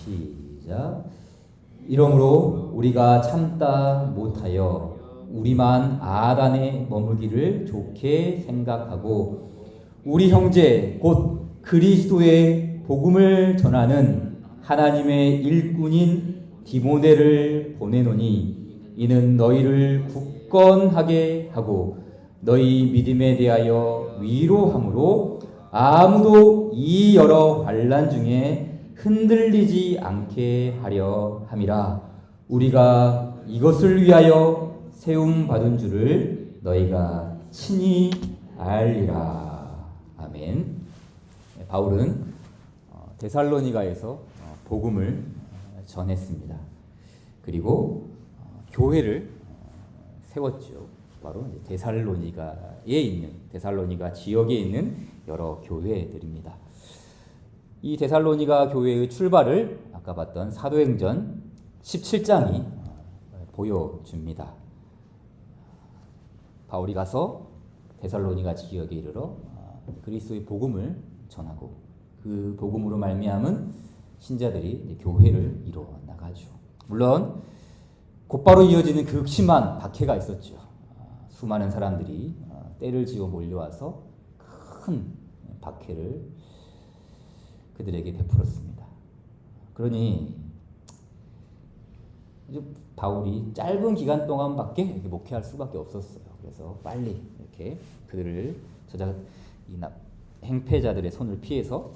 시작. 이러므로 우리가 참다 못하여 우리만 아단에 머물기를 좋게 생각하고 우리 형제 곧 그리스도의 복음을 전하는 하나님의 일꾼인 디모데를 보내노니 이는 너희를 굳건하게 하고 너희 믿음에 대하여 위로함으로 아무도 이 여러 환난 중에 흔들리지 않게 하려 함이라. 우리가 이것을 위하여 세움 받은 줄을 너희가 친히 알리라. 아멘. 바울은 데살로니가에서 복음을 전했습니다. 그리고 교회를 세웠죠. 바로 데살로니가에 있는 데살로니가 지역에 있는 여러 교회들입니다. 이 데살로니가 교회의 출발을 아까 봤던 사도행전 17장이 보여줍니다. 바울이 가서 데살로니가 지역에 이르러 그리스도의 복음을 전하고 그 복음으로 말미암은 신자들이 교회를 이루어 나가죠. 물론 곧바로 이어지는 그 극심한 박해가 있었죠. 수많은 사람들이 떼를 지어 몰려와서 큰 박해를 그들에게 베풀었습니다. 그러니 바울이 짧은 기간 동안밖에 이렇게 목회할 수밖에 없었어요. 그래서 빨리 이렇게 그들을 이 행패자들의 손을 피해서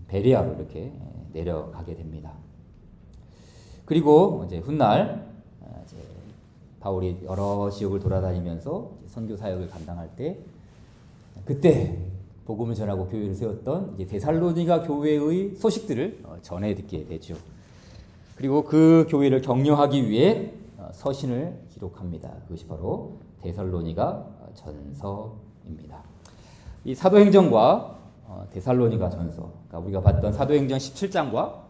베레아로 이렇게 내려가게 됩니다. 그리고 이제 훗날 이제 바울이 여러 지역을 돌아다니면서 선교 사역을 감당할 때 그때 복음을 전하고 교회를 세웠던 이제 데살로니가 교회의 소식들을 전해 듣게 되죠. 그리고 그 교회를 격려하기 위해 서신을 기록합니다. 그것이 바로 데살로니가 전서입니다. 이 사도행전과 데살로니가 전서, 그러니까 우리가 봤던 사도행전 17장과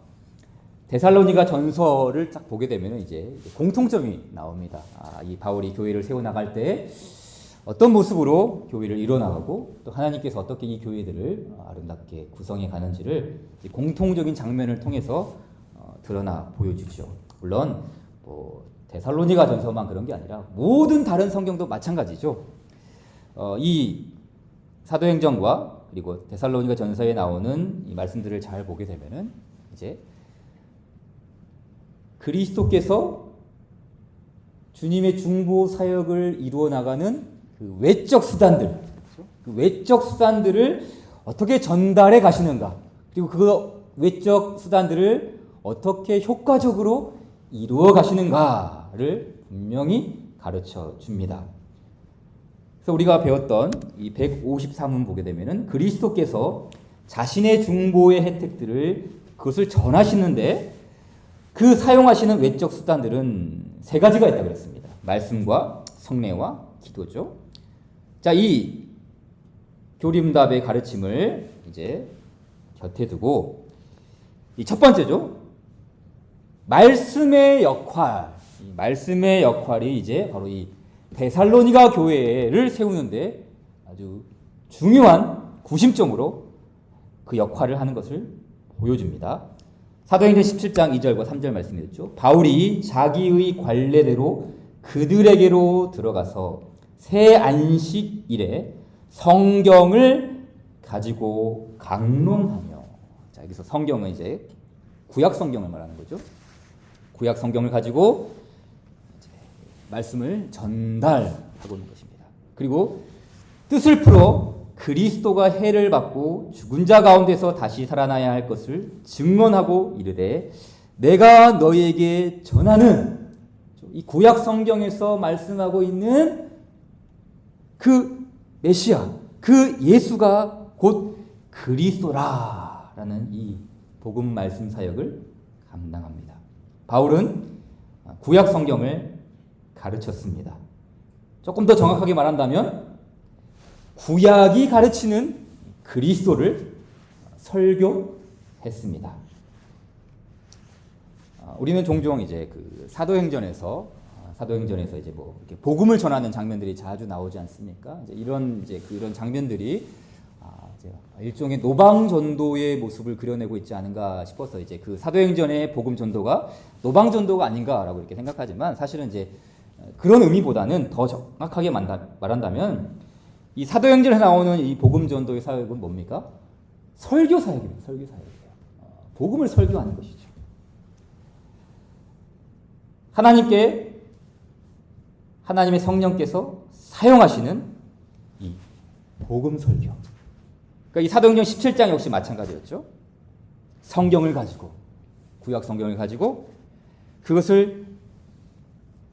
데살로니가 전서를 딱 보게 되면 이제 공통점이 나옵니다. 이 바울이 교회를 세워 나갈 때 어떤 모습으로 교회를 이뤄나가고 또 하나님께서 어떻게 이 교회들을 아름답게 구성해 가는지를 공통적인 장면을 통해서 드러나 보여주죠. 물론 데살로니가 전서만 그런 게 아니라 모든 다른 성경도 마찬가지죠. 이 사도행전과 그리고 데살로니가 전서에 나오는 이 말씀들을 잘 보게 되면은 이제 그리스도께서 주님의 중보 사역을 이루어 나가는 그 외적 수단들, 그 외적 수단들을 어떻게 전달해 가시는가, 그리고 그 외적 수단들을 어떻게 효과적으로 이루어 가시는가를 분명히 가르쳐 줍니다. 그래서 우리가 배웠던 이 153문 보게 되면은 그리스도께서 자신의 중보의 혜택들을 그것을 전하시는데 그 사용하시는 외적 수단들은 세 가지가 있다고 그랬습니다. 말씀과 성례와 기도죠. 자, 이 교림답의 가르침을 이제 곁에 두고 이 첫 번째죠. 말씀의 역할. 이 말씀의 역할이 이제 바로 이 데살로니가 교회를 세우는데 아주 중요한 구심점으로 그 역할을 하는 것을 보여줍니다. 사도행전 17장 2절과 3절 말씀이었죠. 바울이 자기의 관례대로 그들에게로 들어가서 새 안식일에 성경을 가지고 강론하며, 자, 여기서 성경은 이제 구약 성경을 말하는 거죠. 구약 성경을 가지고 이제 말씀을 전달하고 있는 것입니다. 그리고 뜻을 풀어 그리스도가 해를 받고 죽은 자 가운데서 다시 살아나야 할 것을 증언하고 이르되 내가 너희에게 전하는 이 구약 성경에서 말씀하고 있는 그 메시아, 그 예수가 곧 그리스도라라는 이 복음 말씀 사역을 감당합니다. 바울은 구약 성경을 가르쳤습니다. 조금 더 정확하게 말한다면 구약이 가르치는 그리스도를 설교했습니다. 우리는 종종 이제 그 사도행전에서 이제 뭐 이렇게 복음을 전하는 장면들이 자주 나오지 않습니까? 이제 이런 장면들이 일종의 노방 전도의 모습을 그려내고 있지 않은가 싶어서 이제 그 사도행전의 복음 전도가 노방 전도가 아닌가라고 이렇게 생각하지만 사실은 이제 그런 의미보다는 더 정확하게 말한다면 이 사도행전에 나오는 이 복음 전도의 사역은 뭡니까? 설교 사역입니다. 설교 사역이에요. 복음을 설교하는 것이죠. 하나님의 성령께서 사용하시는 이 복음 설교. 그러니까 이 사도행전 17장 역시 마찬가지였죠. 성경을 가지고 구약 성경을 가지고 그것을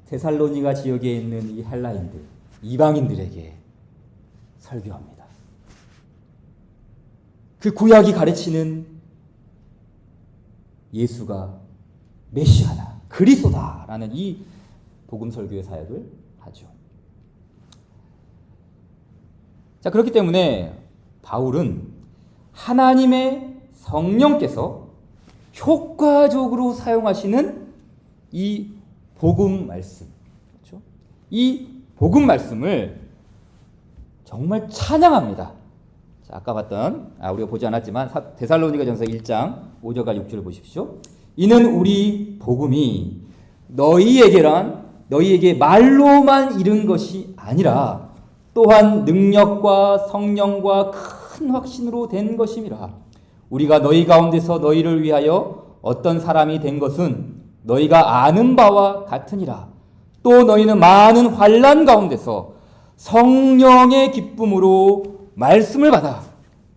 데살로니가 지역에 있는 이 헬라인들, 이방인들에게 설교합니다. 그 구약이 가르치는 예수가 메시아다, 그리스도다라는 이 복음 설교의 사역을 하죠. 자, 그렇기 때문에 바울은 하나님의 성령께서 효과적으로 사용하시는 이 복음 말씀, 그렇죠? 이 복음 말씀을 정말 찬양합니다. 자, 아까 봤던 우리가 보지 않았지만 데살로니가전서 1장 5절과 6절을 보십시오. 이는 우리 복음이 너희에게 말로만 이른 것이 아니라 또한 능력과 성령과 큰 확신으로 된 것임이라. 우리가 너희 가운데서 너희를 위하여 어떤 사람이 된 것은 너희가 아는 바와 같으니라. 또 너희는 많은 환난 가운데서 성령의 기쁨으로 말씀을 받아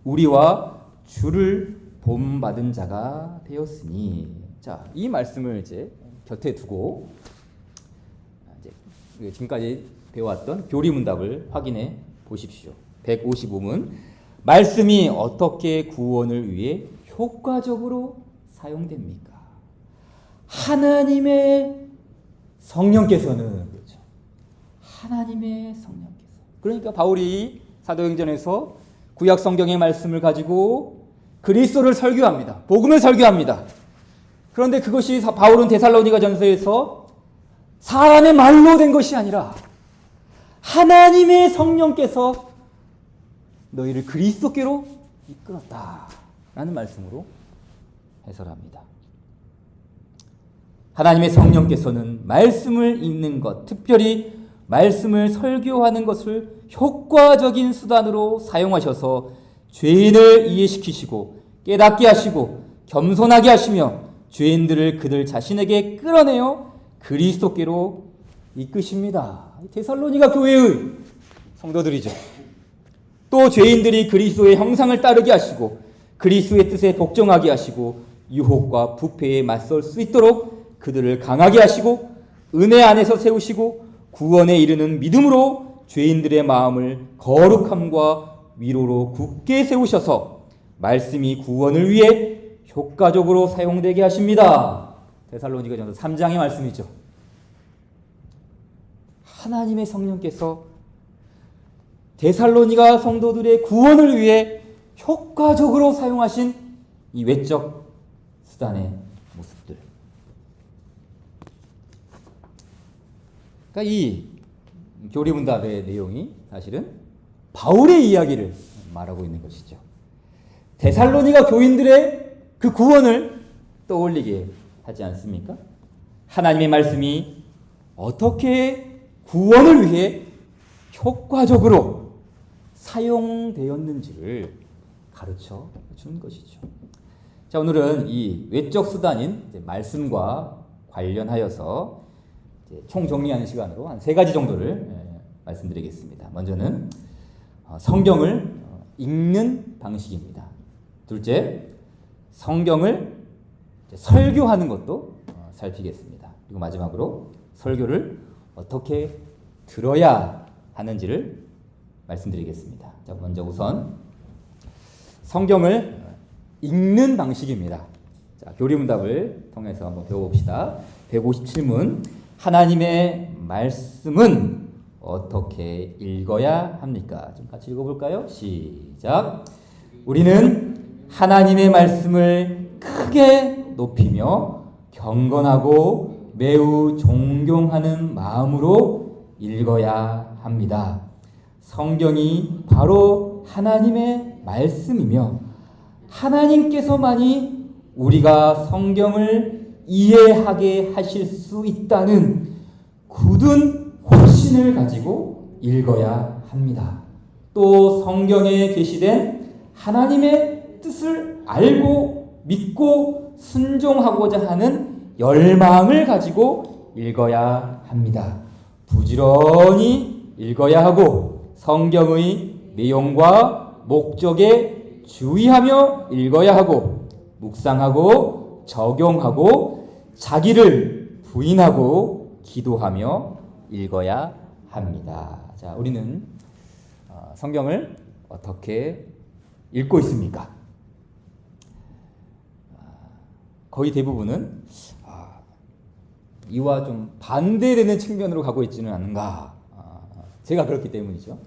우리와 주를 본받은 자가 되었으니. 자, 이 말씀을 이제 곁에 두고 이제 지금까지 배워왔던 교리문답을 확인해 보십시오. 155문. 말씀이 어떻게 구원을 위해 효과적으로 사용됩니까? 하나님의 성령께서는, 그렇죠. 하나님의 성령께서. 그러니까 바울이 사도행전에서 구약 성경의 말씀을 가지고 그리스도를 설교합니다. 복음을 설교합니다. 그런데 그것이 바울은 데살로니가전서에서 사람의 말로 된 것이 아니라 하나님의 성령께서 너희를 그리스도께로 이끌었다라는 말씀으로 해설합니다. 하나님의 성령께서는 말씀을 읽는 것, 특별히 말씀을 설교하는 것을 효과적인 수단으로 사용하셔서 죄인을 이해시키시고 깨닫게 하시고 겸손하게 하시며 죄인들을 그들 자신에게 끌어내어 그리스도께로 이끄십니다. 데살로니가 교회의 성도들이죠. 또 죄인들이 그리스도의 형상을 따르게 하시고 그리스도의 뜻에 복종하게 하시고 유혹과 부패에 맞설 수 있도록 그들을 강하게 하시고 은혜 안에서 세우시고 구원에 이르는 믿음으로 죄인들의 마음을 거룩함과 위로로 굳게 세우셔서 말씀이 구원을 위해 효과적으로 사용되게 하십니다. 데살로니가전서 3장의 말씀이죠. 하나님의 성령께서 데살로니가 성도들의 구원을 위해 효과적으로 사용하신 이 외적 수단의 모습들. 그러니까 이 교리문답의 내용이 사실은 바울의 이야기를 말하고 있는 것이죠. 데살로니가 교인들의 그 구원을 떠올리게 하지 않습니까? 하나님의 말씀이 어떻게 구원을 위해 효과적으로 사용되었는지를 가르쳐 준 것이죠. 자, 오늘은 이 외적 수단인 말씀과 관련하여서 총 정리하는 시간으로 한 3가지 정도를 말씀드리겠습니다. 먼저는 성경을 읽는 방식입니다. 둘째, 성경을 설교하는 것도 살피겠습니다. 그리고 마지막으로 설교를 어떻게 들어야 하는지를 말씀드리겠습니다. 자, 먼저 우선 성경을 읽는 방식입니다. 자, 교리문답을 통해서 한번 배워봅시다. 157문. 하나님의 말씀은 어떻게 읽어야 합니까? 좀 같이 읽어볼까요? 시작. 우리는 하나님의 말씀을 크게 높이며 경건하고 매우 존경하는 마음으로 읽어야 합니다. 성경이 바로 하나님의 말씀이며 하나님께서만이 우리가 성경을 이해하게 하실 수 있다는 굳은 확신을 가지고 읽어야 합니다. 또 성경에 계시된 하나님의 뜻을 알고 믿고 순종하고자 하는 열망을 가지고 읽어야 합니다. 부지런히 읽어야 하고 성경의 내용과 목적에 주의하며 읽어야 하고 묵상하고 적용하고 자기를 부인하고 기도하며 읽어야 합니다. 자, 우리는 성경을 어떻게 읽고 있습니까? 거의 대부분은 이와 좀 반대되는 측면으로 가고 있지는 않은가. 제가 그렇기 때문이죠.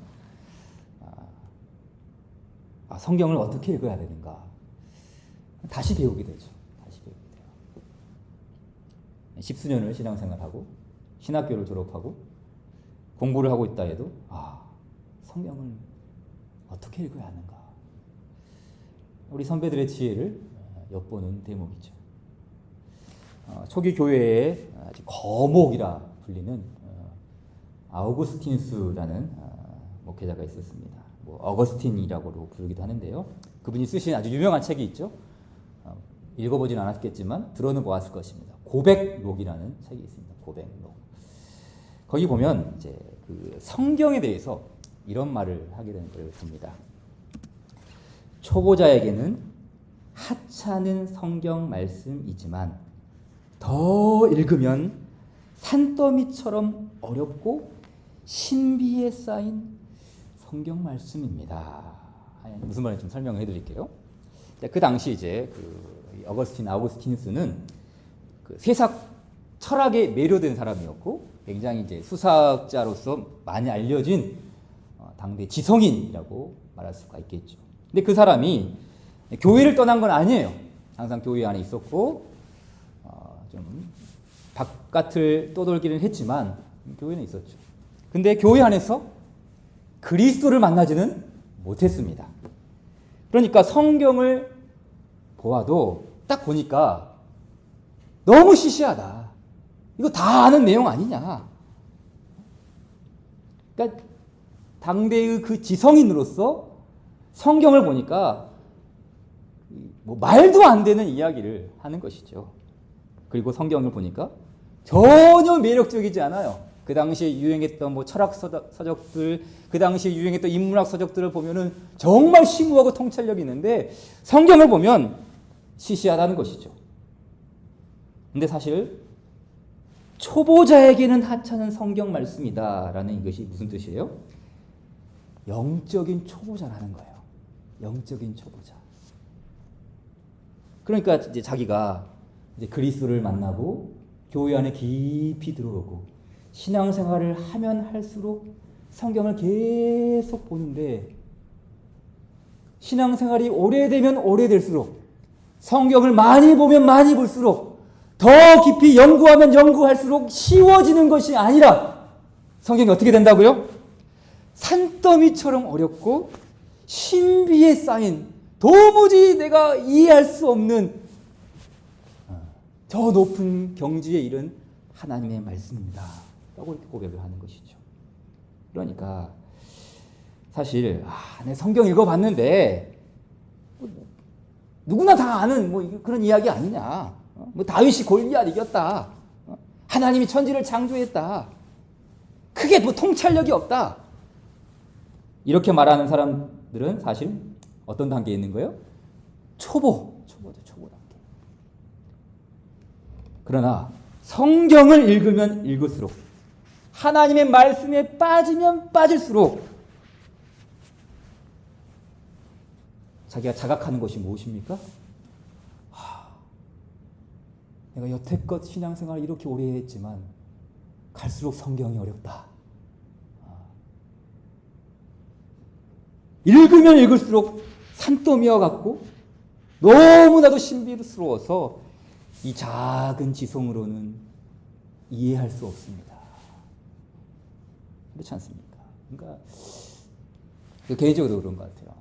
성경을 어떻게 읽어야 되는가. 다시 배우게 되죠. 다시 배우게 돼요. 십수년을 신앙생활하고 신학교를 졸업하고 공부를 하고 있다 해도 성경을 어떻게 읽어야 하는가. 우리 선배들의 지혜를 엿보는 대목이죠. 초기 교회의 거목이라 불리는 아우구스티누스라는 목회자가 있었습니다. 어거스틴이라고 부르기도 하는데요. 그분이 쓰신 아주 유명한 책이 있죠. 읽어보진 않았겠지만 들어는 보았을 것입니다. 고백록이라는 책이 있습니다. 고백록. 거기 보면 이제 그 성경에 대해서 이런 말을 하게 되는 걸 봅니다. 초보자에게는 하찮은 성경 말씀이지만 더 읽으면 산더미처럼 어렵고 신비에 쌓인 성경 말씀입니다. 무슨 말인지 좀 설명을 해드릴게요. 그 당시 이제 아우구스티누스는 그 세상 철학에 매료된 사람이었고 굉장히 이제 수사학자로서 많이 알려진 당대 지성인이라고 말할 수가 있겠죠. 근데 그 사람이 교회를 떠난 건 아니에요. 항상 교회 안에 있었고 좀 바깥을 떠돌기는 했지만 교회는 있었죠. 근데 교회 안에서 그리스도를 만나지는 못했습니다. 그러니까 성경을 보아도 딱 보니까 너무 시시하다. 이거 다 아는 내용 아니냐. 그러니까 당대의 그 지성인으로서 성경을 보니까 말도 안 되는 이야기를 하는 것이죠. 그리고 성경을 보니까 전혀 매력적이지 않아요. 그 당시에 유행했던 철학 서적들, 그 당시에 유행했던 인문학 서적들을 보면은 정말 심오하고 통찰력이 있는데 성경을 보면 시시하다는 것이죠. 근데 사실 초보자에게는 하찮은 성경 말씀이다라는 이것이 무슨 뜻이에요? 영적인 초보자라는 거예요. 영적인 초보자. 그러니까 이제 자기가 이제 그리스도를 만나고 교회 안에 깊이 들어오고 신앙생활을 하면 할수록 성경을 계속 보는데 신앙생활이 오래되면 오래될수록 성경을 많이 보면 많이 볼수록 더 깊이 연구하면 연구할수록 쉬워지는 것이 아니라 성경이 어떻게 된다고요? 산더미처럼 어렵고 신비에 쌓인 도무지 내가 이해할 수 없는 저 높은 경지에 이른 하나님의 말씀입니다. 라고 이렇게 고백을 하는 것이죠. 그러니까 사실 내 성경 읽어봤는데 누구나 다 아는 그런 이야기 아니냐. 다윗이 골리앗 이겼다. 하나님이 천지를 창조했다. 크게 통찰력이 없다. 이렇게 말하는 사람들은 사실 어떤 단계에 있는 거예요? 초보죠. 초보 단계. 그러나 성경을 읽으면 읽을수록 하나님의 말씀에 빠지면 빠질수록 자기가 자각하는 것이 무엇입니까? 내가 여태껏 신앙생활을 이렇게 오래 했지만 갈수록 성경이 어렵다. 읽으면 읽을수록 산더미와 같고 너무나도 신비스러워서 이 작은 지성으로는 이해할 수 없습니다. 그렇지 않습니까? 그러니까 개인적으로 그런 것 같아요.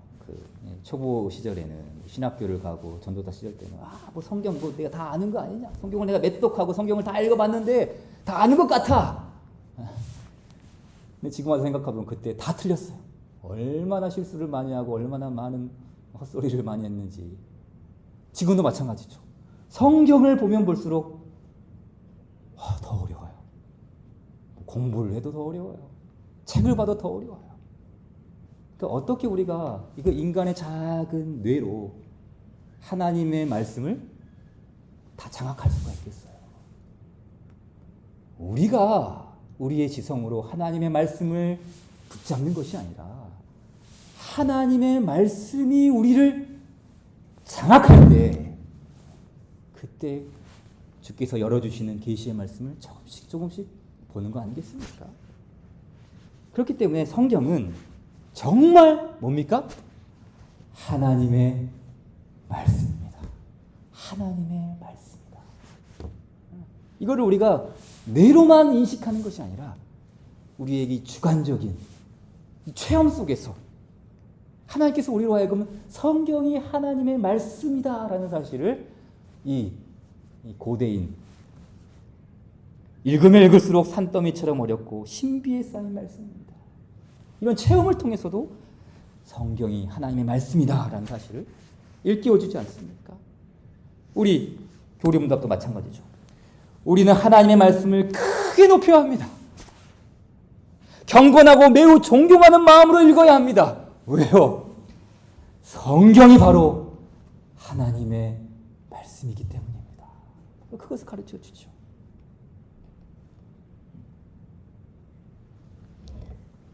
초보 시절에는 신학교를 가고 전도사 시절 때는 뭐 성경 뭐 내가 다 아는 거 아니냐? 성경을 내가 매독하고 성경을 다 읽어봤는데 다 아는 것 같아. 근데 지금 와서 생각해보면 그때 다 틀렸어요. 얼마나 실수를 많이 하고 얼마나 많은 헛소리를 많이 했는지. 지금도 마찬가지죠. 성경을 보면 볼수록 더 어려워요. 공부를 해도 더 어려워요. 책을 봐도 더 어려워요. 그러니까 어떻게 우리가 이거 인간의 작은 뇌로 하나님의 말씀을 다 장악할 수가 있겠어요? 우리가 우리의 지성으로 하나님의 말씀을 붙잡는 것이 아니라 하나님의 말씀이 우리를 장악할 때 그때 주께서 열어주시는 계시의 말씀을 조금씩 조금씩 보는 거 아니겠습니까? 그렇기 때문에 성경은 정말 뭡니까? 하나님의 말씀입니다. 하나님의 말씀이다. 이거를 우리가 뇌로만 인식하는 것이 아니라 우리에게 주관적인 체험 속에서 하나님께서 우리로 하여금 성경이 하나님의 말씀이다라는 사실을 이 고대인 읽으면 읽을수록 산더미처럼 어렵고 신비에 쌓인 말씀입니다. 이런 체험을 통해서도 성경이 하나님의 말씀이다라는 사실을 일깨워주지 않습니까? 우리 교리문답도 마찬가지죠. 우리는 하나님의 말씀을 크게 높여야 합니다. 경건하고 매우 존경하는 마음으로 읽어야 합니다. 왜요? 성경이 바로 하나님의 말씀이기 때문입니다. 그것을 가르쳐 주죠.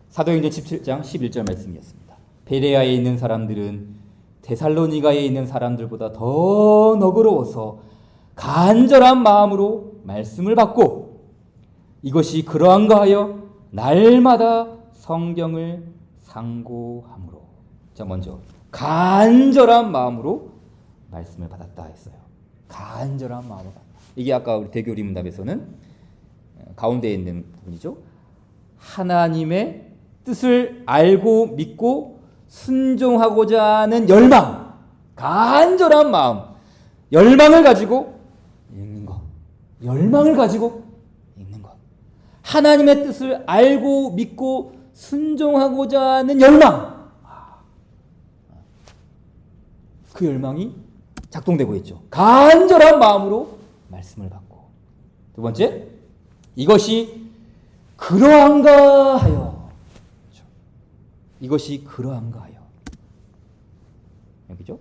사도행전 17장 11절 말씀이었습니다. 베레아에 있는 사람들은 데살로니가에 있는 사람들보다 더 너그러워서 간절한 마음으로 말씀을 받고 이것이 그러한가 하여 날마다 성경을 상고함으로. 자, 먼저 간절한 마음으로 말씀을 받았다 했어요. 간절한 마음으로 받았다. 이게 아까 우리 대교리 문답에서는 가운데에 있는 부분이죠. 하나님의 뜻을 알고 믿고 순종하고자 하는 열망, 간절한 마음, 열망을 가지고 읽는 것. 열망을 가지고 읽는 것. 하나님의 뜻을 알고 믿고 순종하고자 하는 열망. 그 열망이 작동되고 있죠. 간절한 마음으로 말씀을 받고. 두 번째, 이것이 그러한가 하여. 그렇죠. 이것이 그러한가 하여. 여기죠?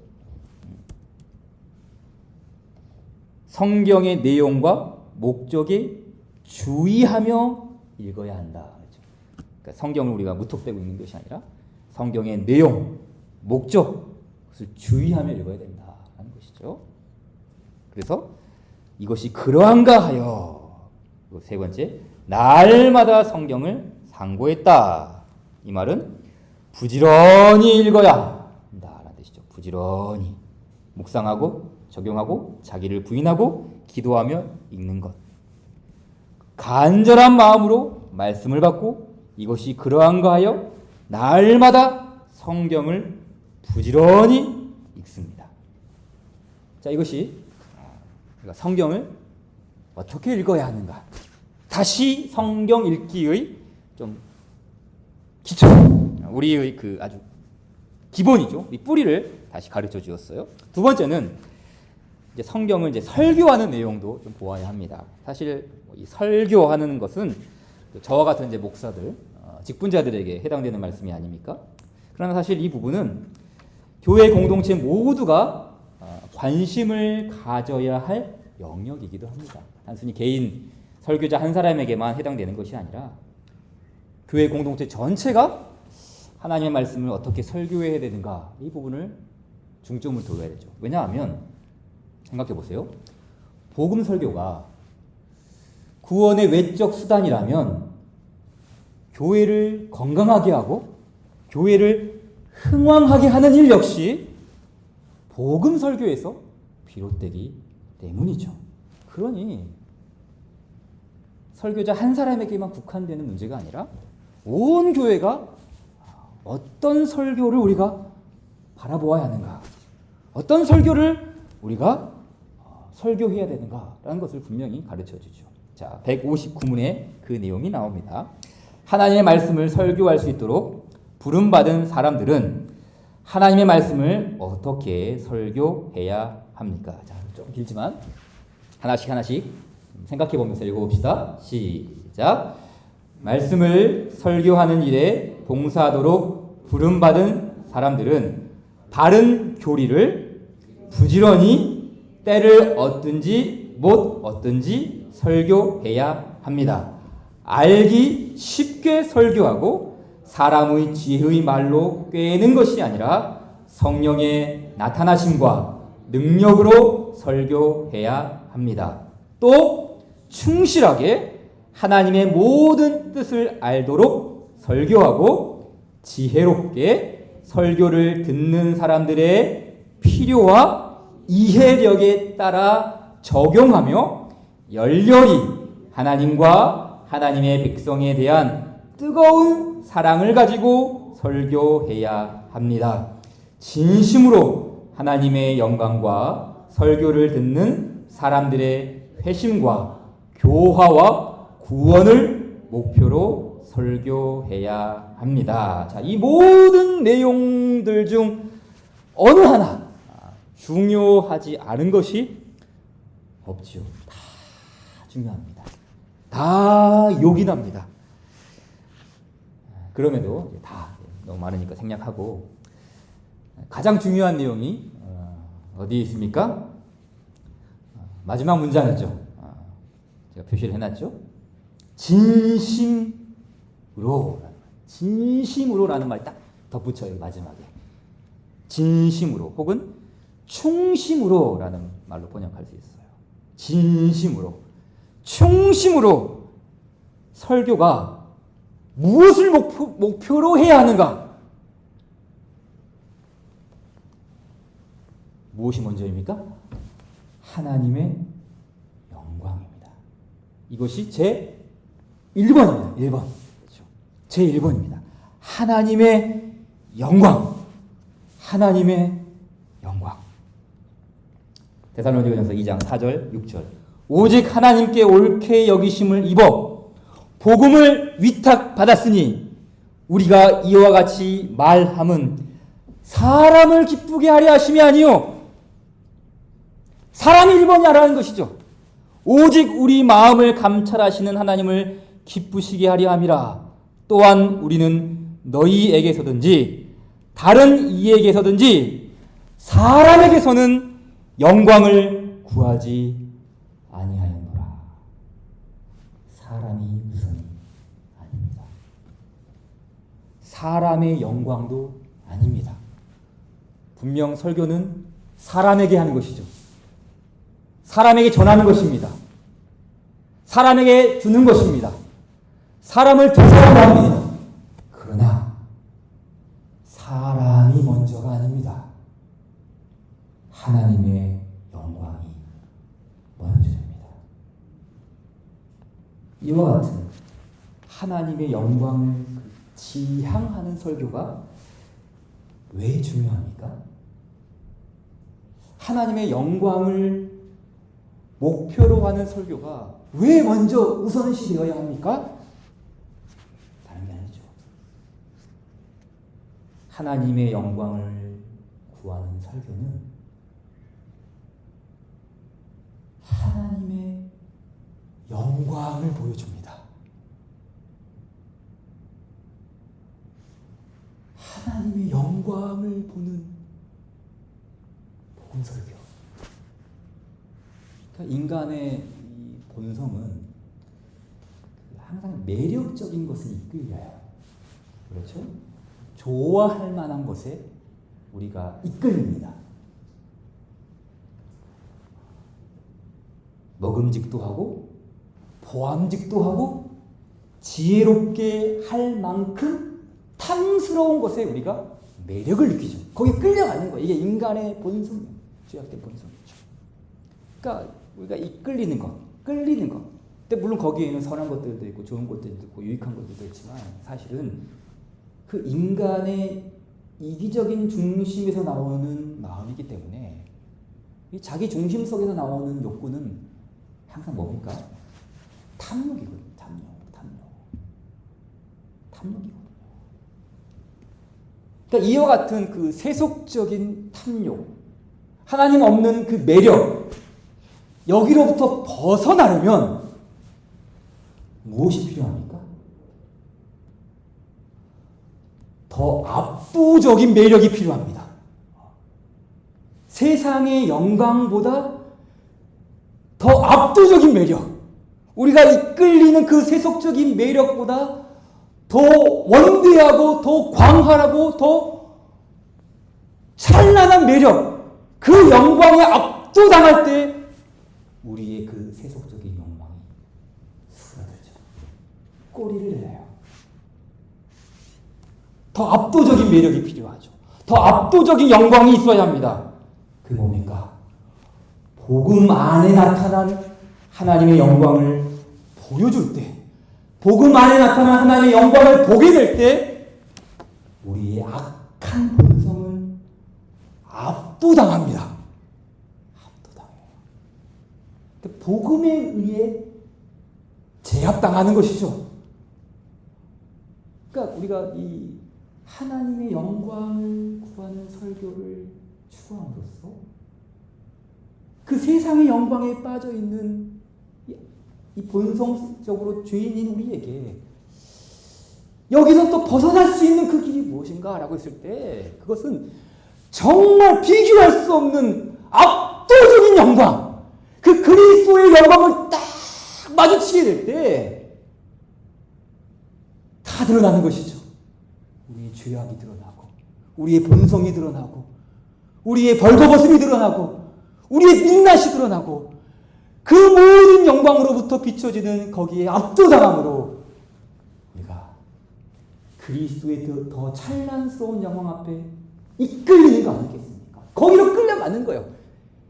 성경의 내용과 목적에 주의하며 읽어야 한다. 그렇죠? 그러니까 성경을 우리가 무턱대고 읽는 것이 아니라 성경의 내용, 목적, 그것을 주의하며 읽어야 된다는 것이죠. 그래서 이것이 그러한가 하여. 그리고 세 번째, 날마다 성경을 상고했다. 이 말은 부지런히 읽어야 한다라는 뜻이죠. 부지런히 묵상하고 적용하고 자기를 부인하고 기도하며 읽는 것. 간절한 마음으로 말씀을 받고 이것이 그러한가 하여 날마다 성경을 부지런히 읽습니다. 자, 이것이 우리가 성경을 어떻게 읽어야 하는가. 다시 성경 읽기의 좀 기초, 우리의 그 아주 기본이죠. 이 뿌리를 다시 가르쳐 주었어요. 두 번째는 이제 성경을 이제 설교하는 내용도 좀 보아야 합니다. 사실 이 설교하는 것은 저와 같은 이제 목사들, 직분자들에게 해당되는 말씀이 아닙니까? 그러나 사실 이 부분은 교회 공동체 모두가 관심을 가져야 할 영역이기도 합니다. 단순히 개인 설교자 한 사람에게만 해당되는 것이 아니라 교회 공동체 전체가 하나님의 말씀을 어떻게 설교해야 되는가, 이 부분을 중점을 둬야 되죠. 왜냐하면 생각해 보세요. 복음 설교가 구원의 외적 수단이라면 교회를 건강하게 하고 교회를 흥왕하게 하는 일 역시 복음 설교에서 비롯되기 때문이죠. 그러니 설교자 한 사람에게만 국한되는 문제가 아니라 온 교회가 어떤 설교를 우리가 바라보아야 하는가? 어떤 설교를 우리가 설교해야 되는가라는 것을 분명히 가르쳐주죠. 자, 159문에 그 내용이 나옵니다. 하나님의 말씀을 설교할 수 있도록 부름받은 사람들은 하나님의 말씀을 어떻게 설교해야 합니까? 자, 좀 길지만 하나씩 생각해 보면서 읽어봅시다. 시작. 말씀을 설교하는 일에 봉사하도록 부름받은 사람들은 바른 교리를 부지런히 때를 얻든지 못 얻든지 설교해야 합니다. 알기 쉽게 설교하고 사람의 지혜의 말로 꿰는 것이 아니라 성령의 나타나심과 능력으로 설교해야 합니다. 또 충실하게 하나님의 모든 뜻을 알도록 설교하고 지혜롭게 설교를 듣는 사람들의 필요와 이해력에 따라 적용하며 열렬히 하나님과 하나님의 백성에 대한 뜨거운 사랑을 가지고 설교해야 합니다. 진심으로 하나님의 영광과 설교를 듣는 사람들의 회심과 교화와 구원을 목표로 설교해야 합니다. 자, 이 모든 내용들 중 어느 하나 중요하지 않은 것이 없지요. 다 중요합니다. 다 요긴합니다. 그럼에도 다 너무 많으니까 생략하고 가장 중요한 내용이 어디에 있습니까? 마지막 문장이죠. 제가 표시를 해놨죠. 진심으로라는 말이 딱 덧붙여요. 마지막에 진심으로 혹은 충심으로라는 말로 번역할 수 있어요. 진심으로, 충심으로 설교가 무엇을 목표로 해야 하는가? 무엇이 먼저입니까? 하나님의 영광입니다. 이것이 제 1번입니다. 1번. 그렇죠. 제 1번입니다. 하나님의 영광. 하나님의 영광. 데살로니가전서 2장 4절 6절. 오직 하나님께 옳게 여기심을 입어 복음을 위탁받았으니 우리가 이와 같이 말함은 사람을 기쁘게 하려 하심이 아니요 사람이 1번이 하라는 것이죠. 오직 우리 마음을 감찰하시는 하나님을 기쁘시게 하려 함이라. 또한 우리는 너희에게서든지 다른 이에게서든지 사람에게서는 영광을 구하지 아니하였노라. 사람이 우선이 아닙니다. 사람의 영광도 아닙니다. 분명 설교는 사람에게 하는 것이죠. 사람에게 전하는 것입니다. 사람에게 주는 것입니다. 사람을 대상으로 합니다. 그러나 사람이 먼저가 아닙니다. 하나님의 영광이 먼저입니다. 이와 같은 하나님의 영광을 지향하는 설교가 왜 중요합니까? 하나님의 영광을 목표로 하는 설교가 왜 먼저 우선시 되어야 합니까? 다른 게 아니죠. 하나님의 영광을 구하는 설교는 하나님의 영광을 보여줍니다. 하나님의 영광을 보는 복음 설교. 그러니까 인간의 이 본성은 항상 매력적인 것을 이끌려요. 그렇죠? 좋아할 만한 것에 우리가 이끌립니다. 먹음직도 하고 보암직도 하고 지혜롭게 할 만큼 탐스러운 것에 우리가 매력을 느끼죠. 거기에 끌려가는 거예요. 이게 인간의 본성이에요. 죄악된 본성이죠. 그러니까 우리가 이끌리는 것, 끌리는 것. 근데 물론 거기에는 선한 것들도 있고 좋은 것들도 있고 유익한 것들도 있지만 사실은 그 인간의 이기적인 중심에서 나오는 마음이기 때문에 이 자기 중심 속에서 나오는 욕구는 항상 뭡니까? 탐욕이거든요. 탐욕이거든요. 그러니까 이와 같은 그 세속적인 탐욕, 하나님 없는 그 매력, 여기로부터 벗어나려면 무엇이 필요합니까? 더 압도적인 매력이 필요합니다. 세상의 영광보다 더 압도적인 매력, 우리가 이끌리는 그 세속적인 매력보다 더 원대하고 더 광활하고 더 찬란한 매력, 그 영광에 압도당할 때 우리의 그 세속적인 욕망이 수그러들죠. 꼬리를 내요. 더 압도적인 매력이 필요하죠. 더 압도적인 영광이 있어야 합니다. 그게 뭡니까? 복음 안에 나타난 하나님의 영광을 보여줄 때, 복음 안에 나타난 하나님의 영광을 보게 될 때 우리의 악한 본성은 압도당합니다. 복음에 의해 제압당하는 것이죠. 그러니까 우리가 이 하나님의 영광을 구하는 설교를 추구함으로써 그 세상의 영광에 빠져 있는 이 본성적으로 죄인인 우리에게 여기서 또 벗어날 수 있는 그 길이 무엇인가 라고 했을 때 그것은 정말 비교할 수 없는 압도적인 영광, 그 그리스도의 영광을 딱 마주치게 될 때 다 드러나는 것이죠. 우리의 죄악이 드러나고, 우리의 본성이 드러나고, 우리의 벌거벗음이 드러나고, 우리의 민낯이 드러나고, 그 모든 영광으로부터 비춰지는 거기에 압도당함으로 우리가 그리스도의 더 찬란스러운 영광 앞에 이끌리는 거 아니겠습니까? 거기로 끌려가는 거예요.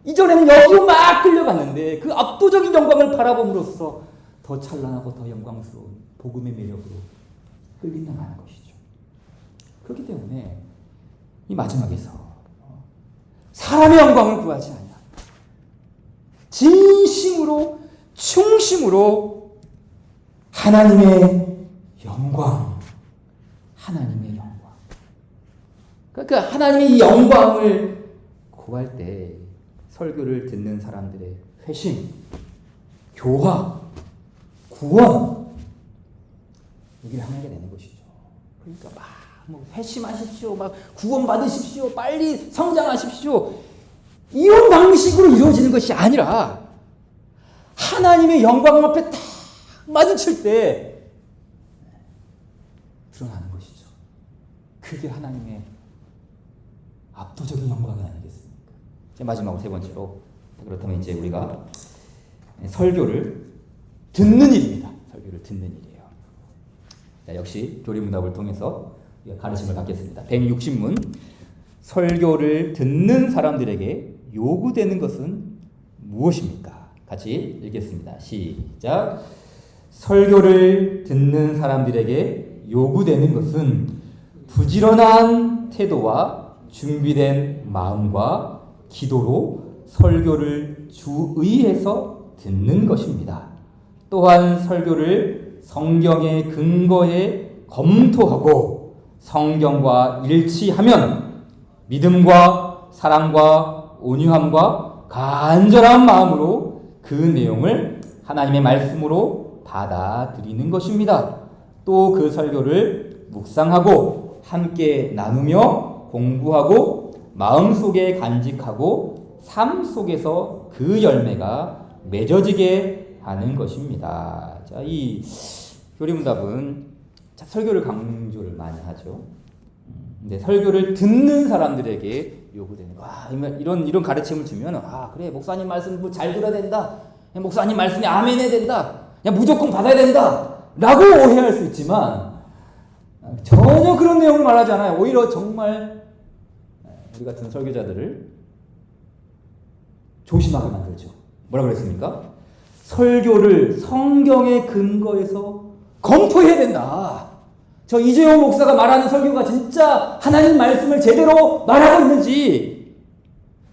이전에는 여기로 막 끌려갔는데 그 압도적인 영광을 바라봄으로써 더 찬란하고 더 영광스러운 복음의 매력으로 끌린다는 것이죠. 그렇기 때문에 이 마지막에서 사람의 영광을 구하지 않냐, 진심으로 충심으로 하나님의 영광, 하나님의 영광. 그러니까 하나님의 이 영광을 구할 때 설교를 듣는 사람들의 회심, 교화, 구원, 여기를 하게 되는 것이죠. 그러니까 막 회심하십시오, 막 구원 받으십시오, 빨리 성장하십시오, 이런 방식으로 이루어지는 것이 아니라 하나님의 영광 앞에 딱 마주칠 때 드러나는 것이죠. 그게 하나님의 압도적인 영광이 아니겠습니까? 이제 마지막으로 세 번째로, 그렇다면 이제 우리가 설교를 듣는 일입니다. 설교를 듣는 일이에요. 자, 역시 교리문답을 통해서 가르침을 받겠습니다. 160문. 설교를 듣는 사람들에게 요구되는 것은 무엇입니까? 같이 읽겠습니다. 시작. 설교를 듣는 사람들에게 요구되는 것은 부지런한 태도와 준비된 마음과 기도로 설교를 주의해서 듣는 것입니다. 또한 설교를 성경의 근거에 검토하고 성경과 일치하면 믿음과 사랑과 온유함과 간절한 마음으로 그 내용을 하나님의 말씀으로 받아들이는 것입니다. 또 그 설교를 묵상하고 함께 나누며 공부하고 마음속에 간직하고 삶 속에서 그 열매가 맺어지게 하는 것입니다. 자, 이 교리문답은 설교를 강조를 많이 하죠. 근데 설교를 듣는 사람들에게 요구되는 거. 이런 가르침을 주면 그래, 목사님 말씀 잘 들어야 된다. 목사님 말씀이 아멘 해야 된다. 그냥 무조건 받아야 된다. 라고 오해할 수 있지만 전혀 그런 내용을 말하지 않아요. 오히려 정말 우리 같은 설교자들을 조심하게 만들죠. 뭐라고 그랬습니까? 설교를 성경의 근거에서 검토해야 된다. 저 이재용 목사가 말하는 설교가 진짜 하나님 말씀을 제대로 말하고 있는지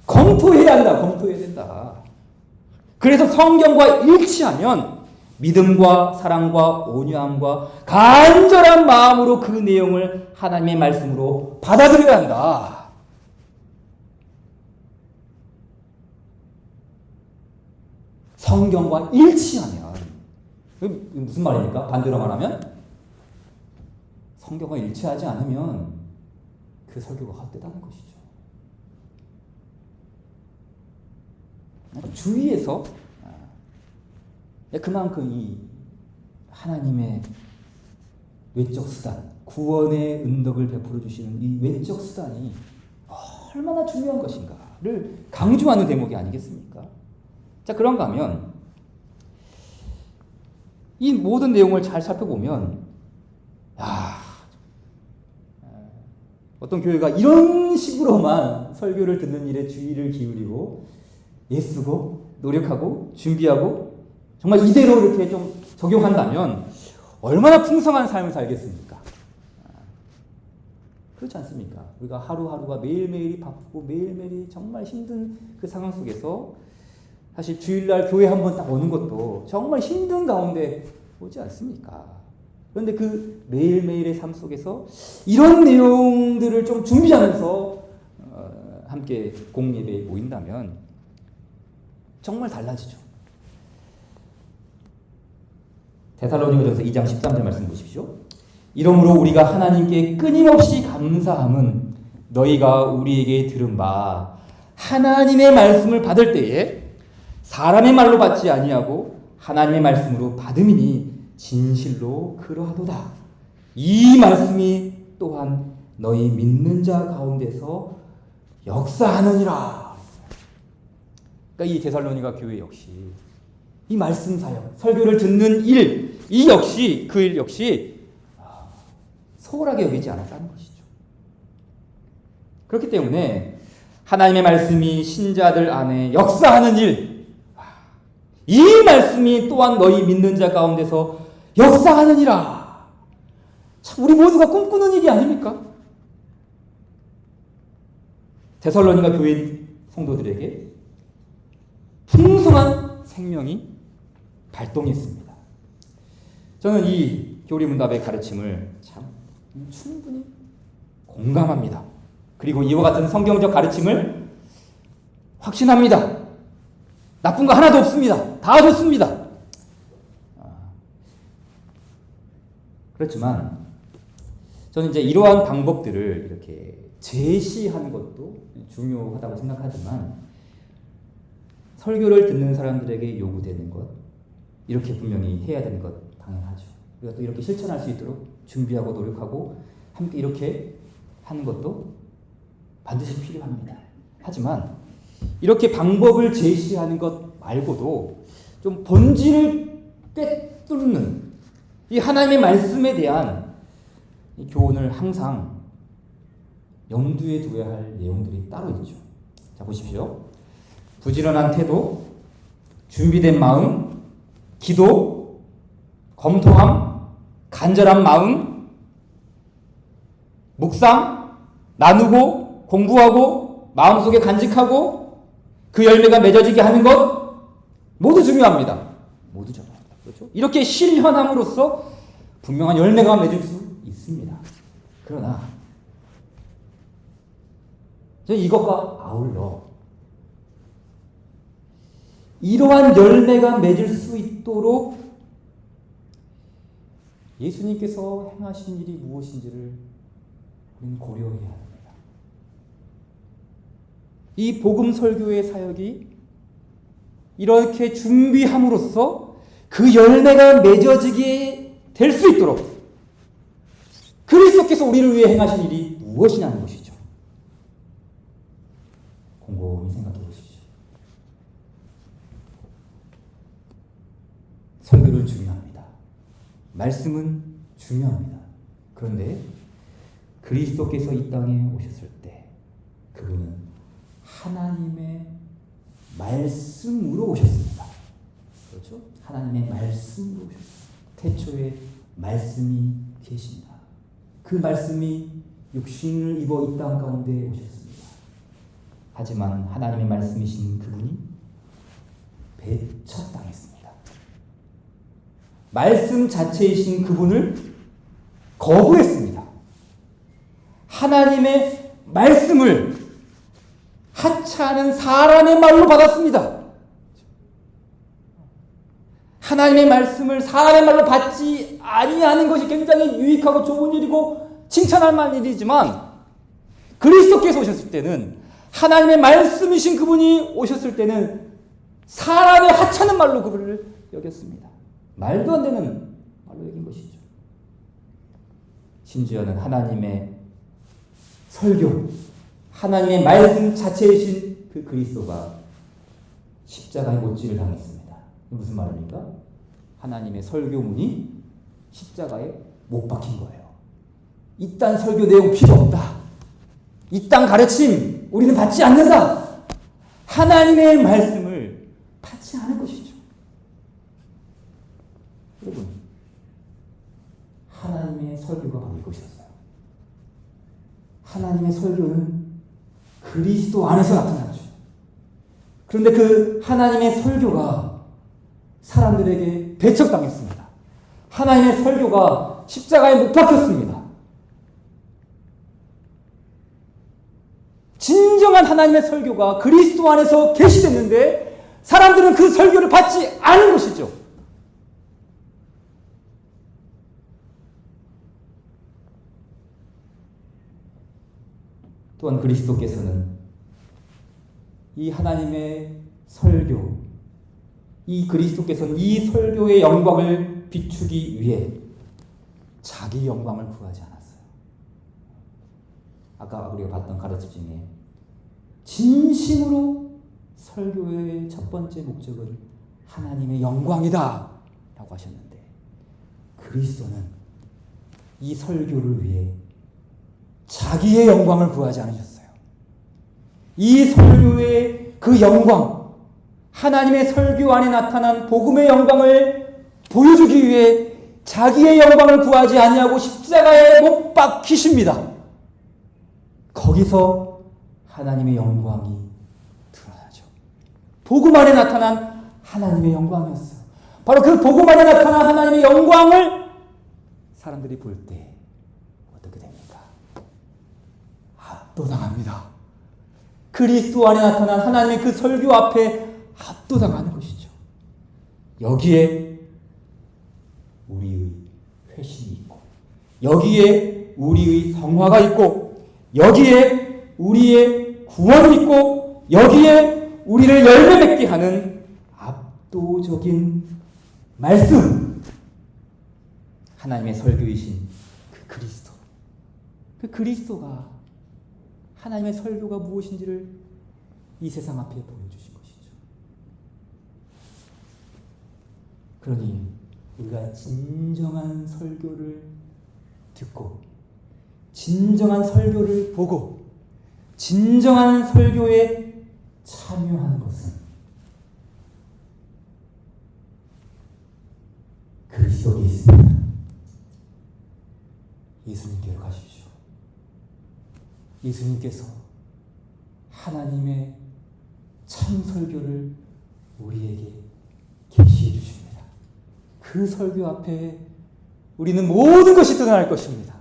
검토해야 한다. 검토해야 된다. 그래서 성경과 일치하면 믿음과 사랑과 온유함과 간절한 마음으로 그 내용을 하나님의 말씀으로 받아들여야 한다. 성경과 일치하면 무슨 말입니까? 반대로 말하면 성경과 일치하지 않으면 그 설교가 헛되다는 것이죠. 주위에서 그만큼 이 하나님의 외적 수단, 구원의 은덕을 베풀어 주시는 이 외적 수단이 얼마나 중요한 것인가를 강조하는 대목이 아니겠습니까? 자, 그런가 하면 이 모든 내용을 잘 살펴보면 어떤 교회가 이런 식으로만 설교를 듣는 일에 주의를 기울이고 애쓰고 노력하고 준비하고 정말 이대로 이렇게 좀 적용한다면 얼마나 풍성한 삶을 살겠습니까? 그렇지 않습니까? 우리가 하루하루가 매일매일이 바쁘고 매일매일이 정말 힘든 그 상황 속에서 사실 주일날 교회 한번 딱 오는 것도 정말 힘든 가운데 오지 않습니까? 그런데 그 매일매일의 삶 속에서 이런 내용들을 좀 준비하면서 함께 공예배에 모인다면 정말 달라지죠. 데살로니가전서 2장 13절 말씀 보십시오. 이러므로 우리가 하나님께 끊임없이 감사함은 너희가 우리에게 들은 바 하나님의 말씀을 받을 때에 사람의 말로 받지 아니하고 하나님의 말씀으로 받음이니 진실로 그러하도다. 이 말씀이 또한 너희 믿는 자 가운데서 역사하느니라. 그러니까 이 데살로니가 교회 역시 이 말씀 사역, 설교를 듣는 일, 이 역시 그 일 역시 소홀하게 여기지 않았다는 것이죠. 그렇기 때문에 하나님의 말씀이 신자들 안에 역사하는 일, 이 말씀이 또한 너희 믿는 자 가운데서 역사하느니라. 참 우리 모두가 꿈꾸는 일이 아닙니까? 데살로니가 교회 성도들에게 풍성한 생명이 발동했습니다. 저는 이 교리문답의 가르침을 참 충분히 공감합니다. 그리고 이와 같은 성경적 가르침을 확신합니다. 나쁜 거 하나도 없습니다. 다 좋습니다. 그렇지만 저는 이제 이러한 방법들을 이렇게 제시하는 것도 중요하다고 생각하지만 설교를 듣는 사람들에게 요구되는 것, 이렇게 분명히 해야 되는 것 당연하죠. 우리가 또 이렇게 실천할 수 있도록 준비하고 노력하고 함께 이렇게 하는 것도 반드시 필요합니다. 하지만 이렇게 방법을 제시하는 것 말고도 좀 본질을 꿰뚫는 이 하나님의 말씀에 대한 이 교훈을 항상 염두에 두어야 할 내용들이 따로 있죠. 자, 보십시오. 부지런한 태도, 준비된 마음, 기도, 검토함, 간절한 마음, 묵상, 나누고, 공부하고, 마음속에 간직하고, 그 열매가 맺어지게 하는 것 모두 중요합니다. 모두 중요합니다. 그렇죠? 이렇게 실현함으로써 분명한 열매가 맺을 수 있습니다. 그러나 저는 이것과 아울러 이러한 열매가 맺을 수 있도록 예수님께서 행하신 일이 무엇인지를 우리는 고려해야 합니다. 이 복음 설교의 사역이 이렇게 준비함으로써 그 열매가 맺어지게 될 수 있도록 그리스도께서 우리를 위해 행하신 일이 무엇이냐는 것이죠. 곰곰이 생각해 보십시오. 설교를 중요합니다. 말씀은 중요합니다. 그런데 그리스도께서 이 땅에 오셨을 때 그분은 하나님의 말씀으로 오셨습니다. 그렇죠? 하나님의 말씀으로 오셨습니다. 태초에 말씀이 계십니다. 그 말씀이 육신을 입어 이 땅 가운데 오셨습니다. 하지만 하나님의 말씀이신 그분이 배척당했습니다. 말씀 자체이신 그분을 거부했습니다. 하나님의 말씀을 하찮은 사람의 말로 받았습니다. 하나님의 말씀을 사람의 말로 받지 아니하는 것이 굉장히 유익하고 좋은 일이고 칭찬할 만한 일이지만, 그리스도께서 오셨을 때는, 하나님의 말씀이신 그분이 오셨을 때는 사람의 하찮은 말로 그분을 여겼습니다. 말도 안 되는 말로 여긴 것이죠. 심지어는 하나님의 설교, 하나님의 말씀 자체이신 그 그리스도가 십자가의 못질을 당했습니다. 무슨 말입니까? 하나님의 설교문이 십자가에 못 박힌 거예요. 이딴 설교 내용 필요 없다. 이딴 가르침 우리는 받지 않는다. 하나님의 말씀을 받지 않을 것이죠. 여러분, 하나님의 설교가 바로 이것이었어요. 하나님의 설교는 그리스도 안에서 나타나죠. 그런데 그 하나님의 설교가 사람들에게 배척당했습니다. 하나님의 설교가 십자가에 못 박혔습니다. 진정한 하나님의 설교가 그리스도 안에서 계시됐는데 사람들은 그 설교를 받지 않은 것이죠. 또한 그리스도께서는 이 하나님의 설교, 이 그리스도께서는 이 설교의 영광을 비추기 위해 자기 영광을 구하지 않았어요. 아까 우리가 봤던 가르침 중에 진심으로 설교의 첫 번째 목적은 하나님의 영광이다 라고 하셨는데, 그리스도는 이 설교를 위해 자기의 영광을 구하지 않으셨어요. 이 설교의 그 영광, 하나님의 설교 안에 나타난 복음의 영광을 보여주기 위해 자기의 영광을 구하지 아니하고 십자가에 못 박히십니다. 거기서 하나님의 영광이 드러나죠. 복음 안에 나타난 하나님의 영광이었어요. 바로 그 복음 안에 나타난 하나님의 영광을 사람들이 볼 때 어떻게 됩니까? 압도당합니다. 그리스도 안에 나타난 하나님의 그 설교 앞에 압도당하는 것이죠. 여기에 우리의 회심이 있고, 여기에 우리의 성화가 있고, 여기에 우리의 구원이 있고, 여기에 우리를 열매 맺게 하는 압도적인 말씀, 하나님의 설교이신 그 그리스도, 그 그리스도가, 하나님의 설교가 무엇인지를 이 세상 앞에 보여주신 것이죠. 그러니 우리가 진정한 설교를 듣고, 진정한 설교를 보고, 진정한 설교에 참여하는 것은 그리스도에 있습니다. 예수님께로 가십시오. 예수님께서 하나님의 참 설교를 우리에게 계시해 주십니다. 그 설교 앞에 우리는 모든 것이 드러날 것입니다.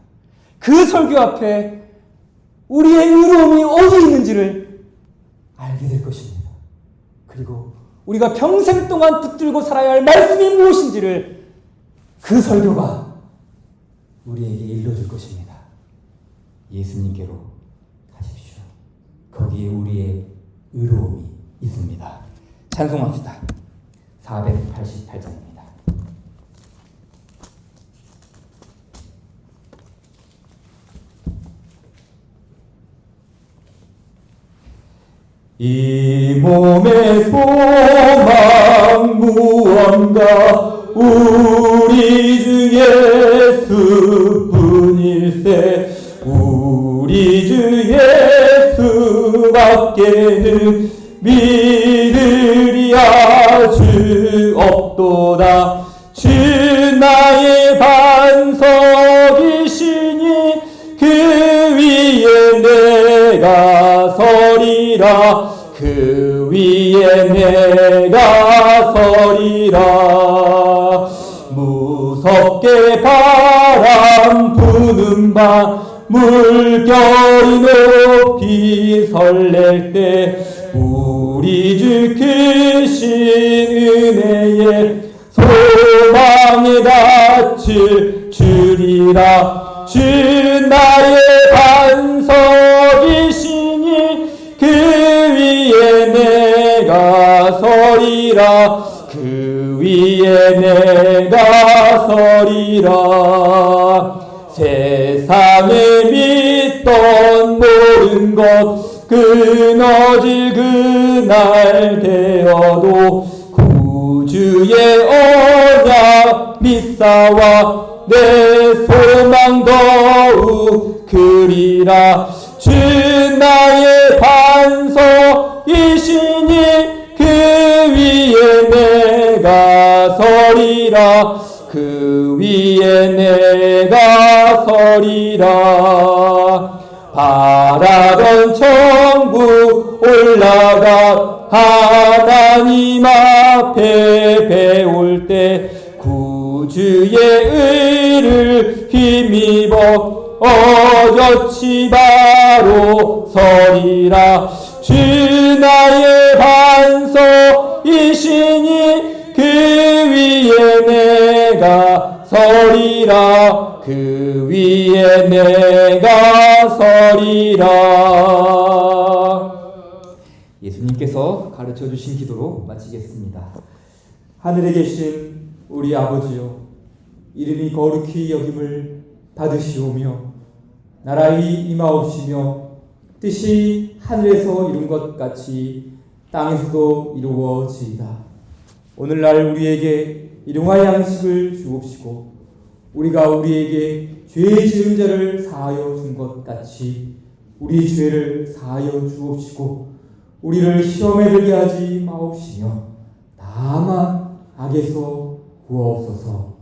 그 설교 앞에 우리의 의로움이 어디 있는지를 알게 될 것입니다. 그리고 우리가 평생 동안 붙들고 살아야 할 말씀이 무엇인지를 그 설교가 우리에게 일러줄 것입니다. 예수님께로 가십시오. 거기에 우리의 의로움이 있습니다. 찬송합시다. 488장입니다. 이 몸의 소망 무언가 우리 주 예수뿐일세. 우리 주 예수밖에는 믿으리야 주 없도다. 주 나의 반석이시니 서리라. 그 위에 내가 서리라. 무섭게 바람 부는 밤 물결이 높이 설렐 때 우리 주 크신 은혜에 소망에 닫힐 주리라. 주 나의 반석이시니 그 위에 내가 서리라. 그 위에 내가 서리라. 세상에 믿던 모든 것 끊어질 그날 되어도 구주의 언약 믿사와 내 소망 더욱 크리라. 주 나의 반석이시니 그 위에 내가 서리라. 그 위에 내가 서리라. 바라던 천국 올라가 하나님 앞에 배울 때 구주의 의를 힘입어 어젓이 바로 서리라. 주 나의 반석이시니 그 위에 내가 서리라. 그 위에 내가 서리라. 예수님께서 가르쳐 주신 기도로 마치겠습니다. 하늘에 계신 우리 아버지여, 이름이 거룩히 여김을 받으시오며 나라의 임하옵시며 뜻이 하늘에서 이룬 것 같이 땅에서도 이루어지이다. 오늘날 우리에게 일용할 양식을 주옵시고 우리가 우리에게 죄 지은 자를 사하여 준 것 같이 우리 죄를 사하여 주옵시고 우리를 시험에 들게 하지 마옵시며 다만 악에서 구하옵소서.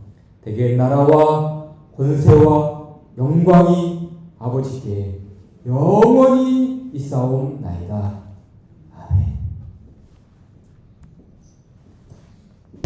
대개 나라와 권세와 영광이 아버지께 영원히 있사옵나이다.